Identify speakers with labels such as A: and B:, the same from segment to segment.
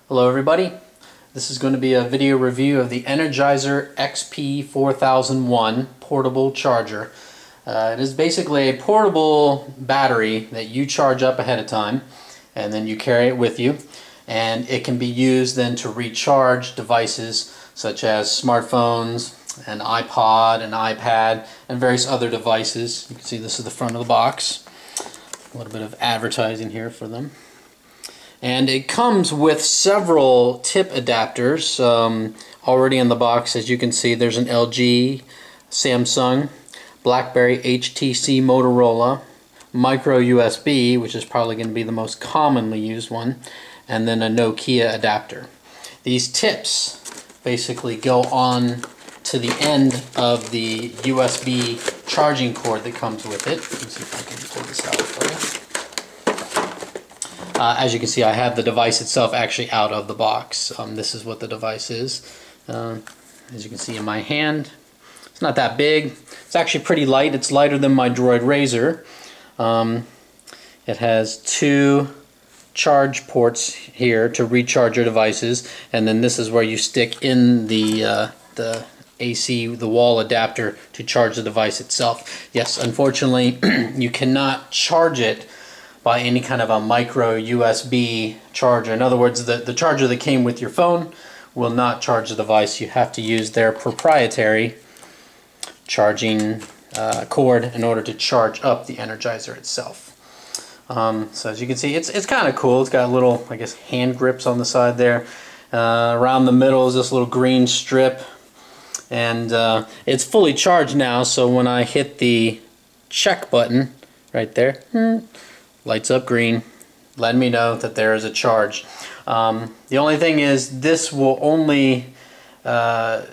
A: Hello everybody, this is going to be a video review of the Energizer XP4001 portable charger. It is basically a portable battery that you charge up ahead of time and then you carry it with you, and it can be used then to recharge devices such as smartphones, an iPod, an iPad, and various other devices. You can see this is the front of the box. A little bit of advertising here for them. And it comes with several tip adapters already in the box. As you can see, there's an LG, Samsung, BlackBerry, HTC, Motorola, micro USB, which is probably going to be the most commonly used one, and then a Nokia adapter. These tips basically go on to the end of the USB charging cord that comes with it. Let me see if I can pull this out for you. As you can see, I have the device itself actually out of the box. This is what the device is. As you can see in my hand, it's not that big. It's actually pretty light. It's lighter than my Droid Razr. It has two charge ports here to recharge your devices, and then this is where you stick in the AC, the wall adapter to charge the device itself. Yes, unfortunately, you cannot charge it by any kind of a micro USB charger. In other words, the charger that came with your phone will not charge the device. You have to use their proprietary charging cord in order to charge up the Energizer itself. So as you can see, it's kind of cool. It's got little, I guess, hand grips on the side there. Around the middle is this little green strip, and it's fully charged now, so when I hit the check button right there, lights up green, letting me know that there is a charge. The only thing is, this will only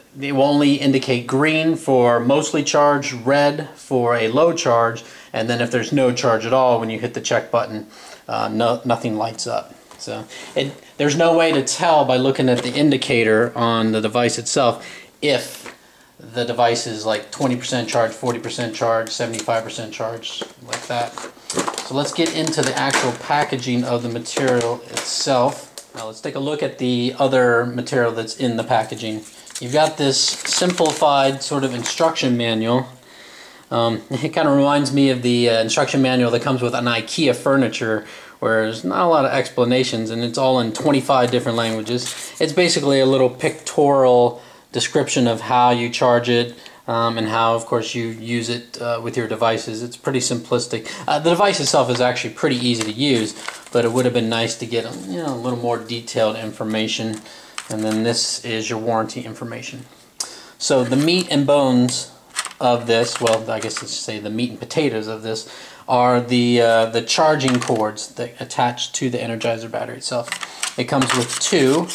A: indicate green for mostly charged, red for a low charge, and then if there's no charge at all, when you hit the check button, nothing lights up. So there's no way to tell by looking at the indicator on the device itself if the device is like 20% charged, 40% charged, 75% charged, like that. So let's get into the actual packaging of the material itself. Now let's take a look at the other material that's in the packaging. You've got this simplified sort of instruction manual. It kind of reminds me of the instruction manual that comes with an IKEA furniture, where there's not a lot of explanations and it's all in 25 different languages. It's basically a little pictorial description of how you charge it, and how, of course, you use it with your devices. It's pretty simplistic. The device itself is actually pretty easy to use, but it would have been nice to get a little more detailed information. And then this is your warranty information. So the meat and bones of this, well, I guess let's say the meat and potatoes of this, are the charging cords that attach to the Energizer battery itself. It comes with two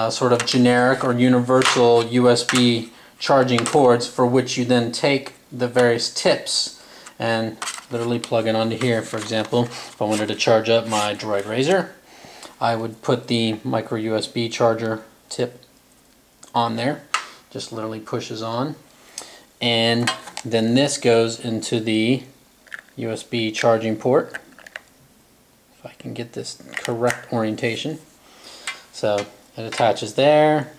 A: sort of generic or universal USB charging cords, for which you then take the various tips and literally plug it onto here. For example, if I wanted to charge up my Droid Razr, I would put the micro USB charger tip on there. Just literally pushes on, and then this goes into the USB charging port, if I can get this correct orientation. So it attaches there,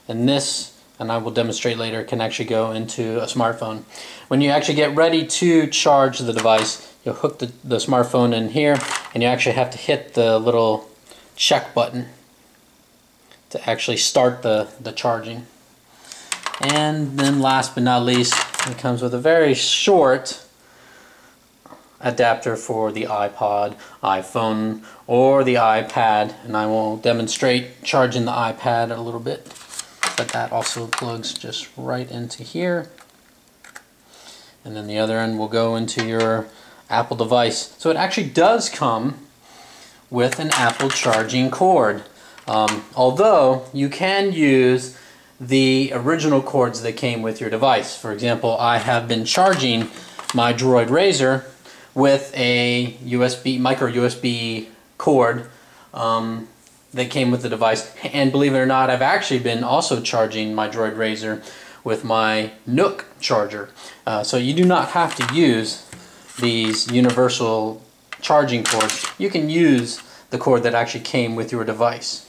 A: and this, and I will demonstrate later, can actually go into a smartphone. When you actually get ready to charge the device, you'll hook the smartphone in here, and you actually have to hit the little check button to actually start the charging. And then last but not least, it comes with a very short adapter for the iPod, iPhone, or the iPad, and I will demonstrate charging the iPad a little bit. But that also plugs just right into here, and then the other end will go into your Apple device. So it actually does come with an Apple charging cord, although you can use the original cords that came with your device. For example, I have been charging my Droid Razr with a micro USB cord that came with the device, and believe it or not, I've actually been also charging my Droid Razr with my Nook charger. So you do not have to use these universal charging cords. You can use the cord that actually came with your device.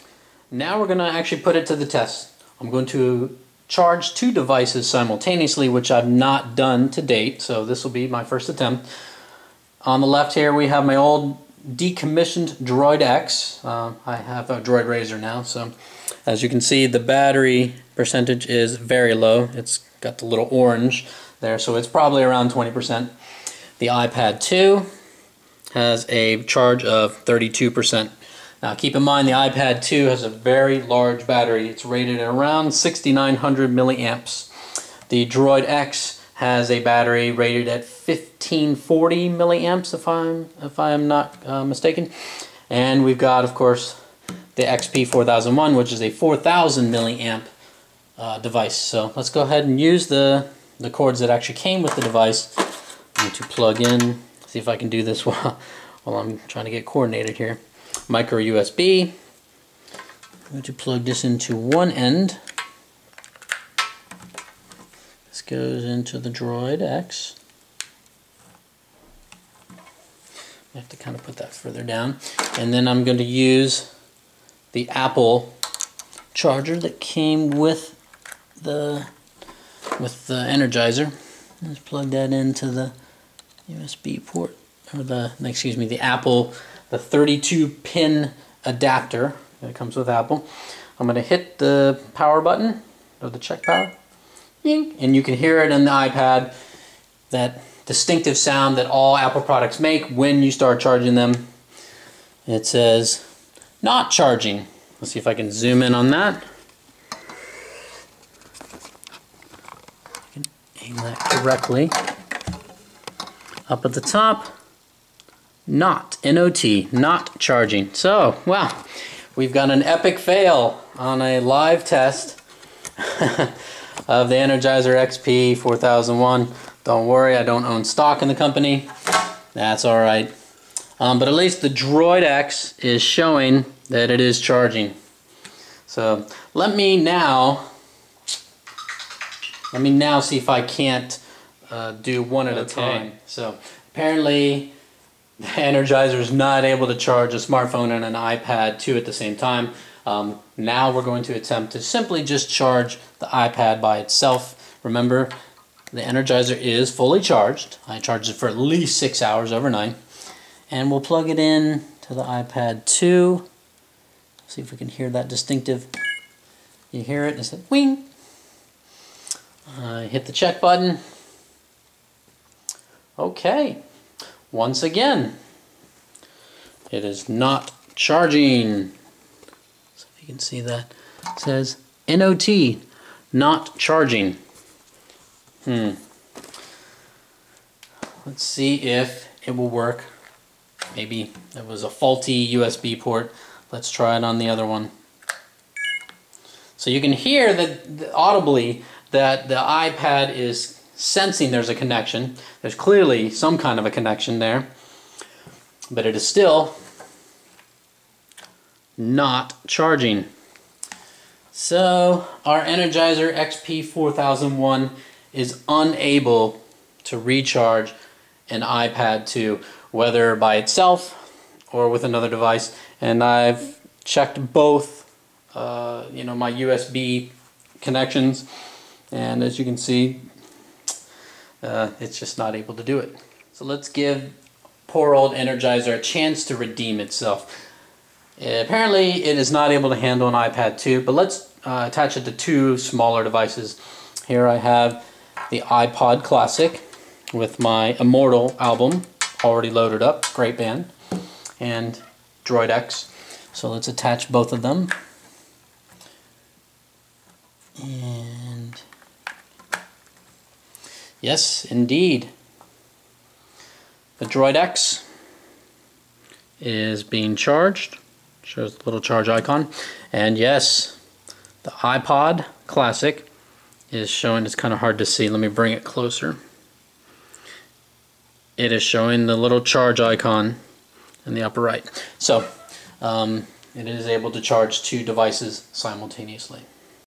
A: now we're going to actually put it to the test. I'm going to charge 2 devices simultaneously, which I've not done to date, so this will be my first attempt. On the left here we have my old decommissioned Droid X. I have a Droid Razr now, so as you can see the battery percentage is very low. It's got the little orange there, so it's probably around 20%. The iPad 2 has a charge of 32%. Now keep in mind the iPad 2 has a very large battery. It's rated at around 6,900 milliamps. The Droid X has a battery rated at 1540 milliamps if I am not mistaken. And we've got, of course, the XP4001, which is a 4000 milliamp device. So let's go ahead and use the cords that actually came with the device. I'm going to plug in, see if I can do this while I'm trying to get coordinated here. Micro USB. I'm going to plug this into one end. This goes into the Droid X. I have to kind of put that further down. And then I'm going to use the Apple charger that came with the Energizer. Let's plug that into the USB port, or the Apple, the 32-pin adapter that comes with Apple. I'm going to hit the power button, or the check power, and you can hear it in the iPad, that distinctive sound that all Apple products make when you start charging them. It says, not charging. Let's see if I can zoom in on that. I can aim that correctly. Up at the top, not, N-O-T, not charging. So, wow, we've got an epic fail on a live test of the Energizer XP4001. Don't worry, I don't own stock in the company. That's alright. But at least the Droid X is showing that it is charging. So let me now see if I can't do one at a time. So apparently the Energizer is not able to charge a smartphone and an iPad 2 at the same time. Now we're going to attempt to simply just charge the iPad by itself. Remember, the Energizer is fully charged. I charged it for at least 6 hours overnight. And we'll plug it in to the iPad 2. See if we can hear that distinctive. You hear it, it's like wing. Hit the check button. Okay. Once again, it is not charging. So if you can see that, it says NOT, not charging. Let's see if it will work. Maybe it was a faulty USB port. Let's try it on the other one. So you can hear that audibly that the iPad is sensing there's a connection. There's clearly some kind of a connection there, but it is still not charging. So our Energizer XP4001 is unable to recharge an iPad 2, whether by itself or with another device. And I've checked both my USB connections, and as you can see, it's just not able to do it. So let's give poor old Energizer a chance to redeem itself. Apparently it is not able to handle an iPad 2, but let's attach it to 2 smaller devices. Here I have the iPod Classic with my Immortal album already loaded up, great band, and Droid X. So let's attach both of them. And yes, indeed, the Droid X is being charged. Shows the little charge icon. And yes, the iPod Classic is showing. It's kind of hard to see. Let me bring it closer. It is showing the little charge icon in the upper right. So it is able to charge 2 devices simultaneously.